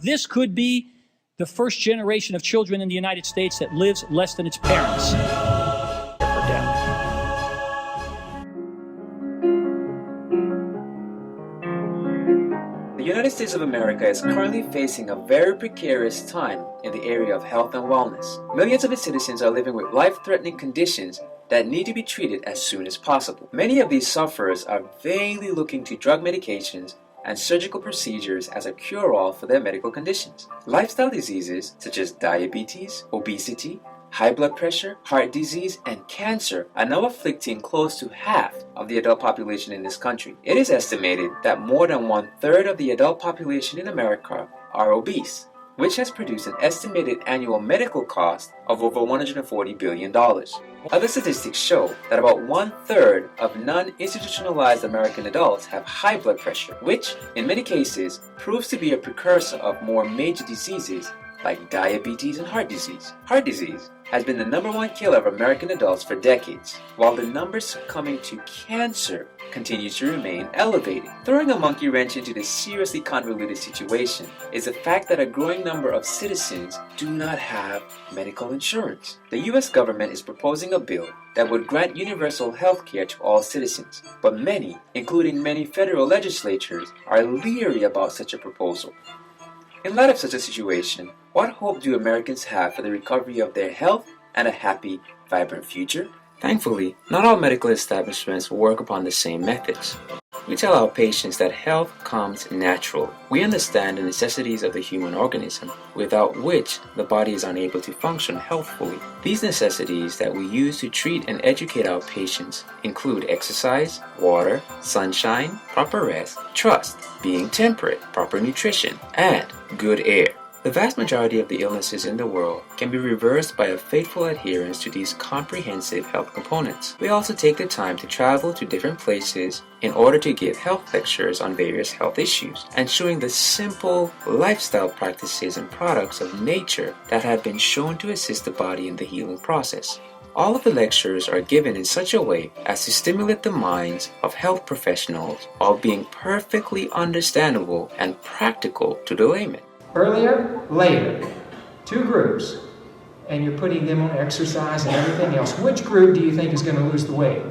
This could be the first generation of children in the United States that lives less than its parents. The United States of America is currently facing a very precarious time in the area of health and wellness. Millions of its citizens are living with life-threatening conditions that need to be treated as soon as possible. Many of these sufferers are vainly looking to drug medications and surgical procedures as a cure-all for their medical conditions. Lifestyle diseases such as diabetes, obesity, high blood pressure, heart disease, and cancer are now afflicting close to half of the adult population in this country. It is estimated that more than 1/3 of the adult population in America are obese, which has produced an estimated annual medical cost of over $140 billion. Other statistics show that about 1/3 of non-institutionalized American adults have high blood pressure, which in many cases proves to be a precursor of more major diseases like diabetes and heart disease. Heart disease has been the #1 killer of American adults for decades, while the numbers succumbing to cancer continues to remain elevated. Throwing a monkey wrench into this seriously convoluted situation is the fact that a growing number of citizens do not have medical insurance. The U.S. government is proposing a bill that would grant universal health care to all citizens, but many, including many federal legislatures, are leery about such a proposal. In light of such a situation, what hope do Americans have for the recovery of their health and a happy, vibrant future? Thankfully, not all medical establishments work upon the same methods. We tell our patients that health comes naturally. We understand the necessities of the human organism, without which the body is unable to function healthfully. These necessities that we use to treat and educate our patients include exercise, water, sunshine, proper rest, trust, being temperate, proper nutrition, and good air. The vast majority of the illnesses in the world can be reversed by a faithful adherence to these comprehensive health components. We also take the time to travel to different places in order to give health lectures on various health issues and showing the simple lifestyle practices and products of nature that have been shown to assist the body in the healing process. All of the lectures are given in such a way as to stimulate the minds of health professionals while being perfectly understandable and practical to the layman. Earlier, later, 2 groups, and you're putting them on exercise and everything else. Which group do you think is going to lose the weight?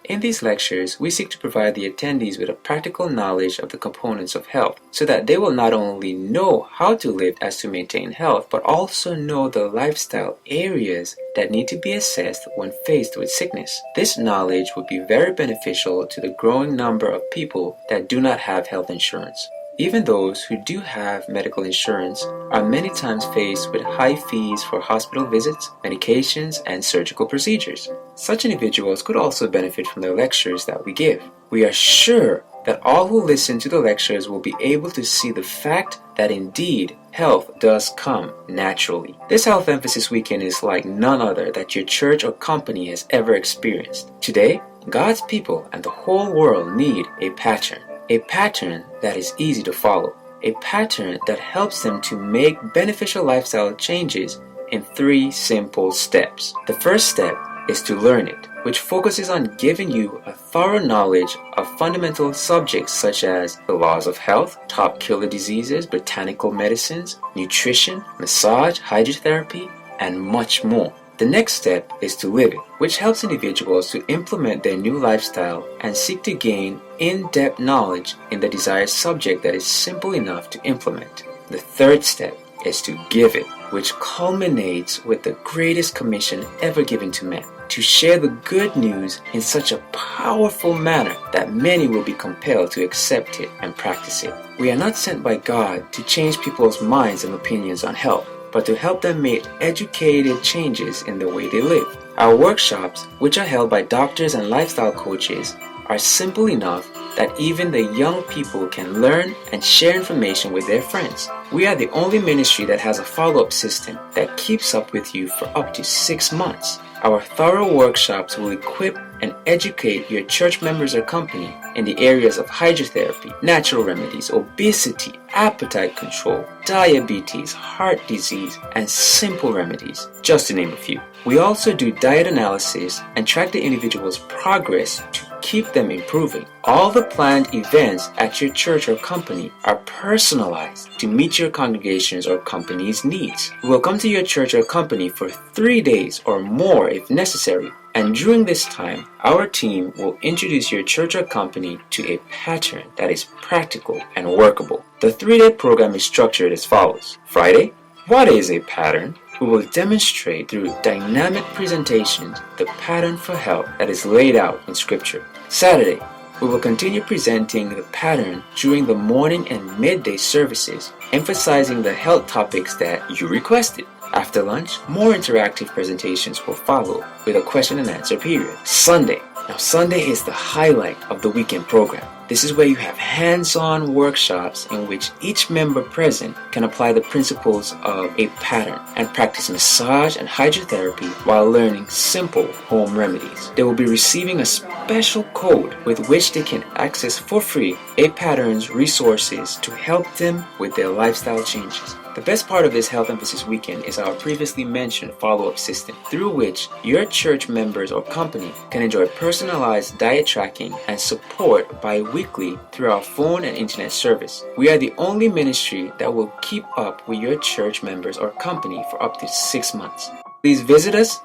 In these lectures, we seek to provide the attendees with a practical knowledge of the components of health so that they will not only know how to live as to maintain health, but also know the lifestyle areas that need to be assessed when faced with sickness. This knowledge would be very beneficial to the growing number of people that do not have health insurance. Even those who do have medical insurance are many times faced with high fees for hospital visits, medications, and surgical procedures. Such individuals could also benefit from the lectures that we give. We are sure that all who listen to the lectures will be able to see the fact that indeed health does come naturally. This Health Emphasis Weekend is like none other that your church or company has ever experienced. Today, God's people and the whole world need a pattern. A pattern that is easy to follow. A pattern that helps them to make beneficial lifestyle changes in 3 simple steps. The first step is to learn it, which focuses on giving you a thorough knowledge of fundamental subjects such as the laws of health, top killer diseases, botanical medicines, nutrition, massage, hydrotherapy, and much more. The next step is to live it, which helps individuals to implement their new lifestyle and seek to gain in-depth knowledge in the desired subject that is simple enough to implement. The third step is to give it, which culminates with the greatest commission ever given to man, to share the good news in such a powerful manner that many will be compelled to accept it and practice it. We are not sent by God to change people's minds and opinions on health, but to help them make educated changes in the way they live. Our workshops, which are held by doctors and lifestyle coaches, are simple enough that even the young people can learn and share information with their friends. We are the only ministry that has a follow-up system that keeps up with you for up to 6 months. Our thorough workshops will equip and educate your church members or company in the areas of hydrotherapy, natural remedies, obesity, appetite control, diabetes, heart disease, and simple remedies, just to name a few. We also do diet analysis and track the individual's progress to keep them improving. All the planned events at your church or company are personalized to meet your congregation's or company's needs. We will come to your church or company for 3 days or more if necessary. And during this time, our team will introduce your church or company to a pattern that is practical and workable. The 3-day program is structured as follows. Friday, what is a pattern? We will demonstrate through dynamic presentations the pattern for health that is laid out in Scripture. Saturday, we will continue presenting the pattern during the morning and midday services, emphasizing the health topics that you requested. After lunch, more interactive presentations will follow with a question and answer period. Sunday. Now, Sunday is the highlight of the weekend program. This is where you have hands-on workshops in which each member present can apply the principles of a pattern and practice massage and hydrotherapy while learning simple home remedies. They will be receiving a special code with which they can access for free A Pattern's resources to help them with their lifestyle changes. The best part of this Health Emphasis Weekend is our previously mentioned follow-up system, through which your church members or company can enjoy personalized diet tracking and support bi-weekly through our phone and internet service. We are the only ministry that will keep up with your church members or company for up to 6 months. Please visit us,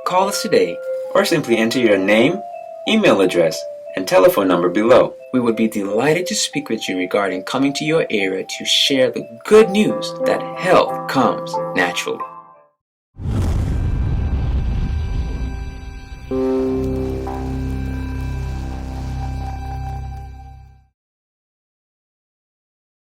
call us today, or simply enter your name, email address, and telephone number below. We would be delighted to speak with you regarding coming to your area to share the good news that health comes naturally.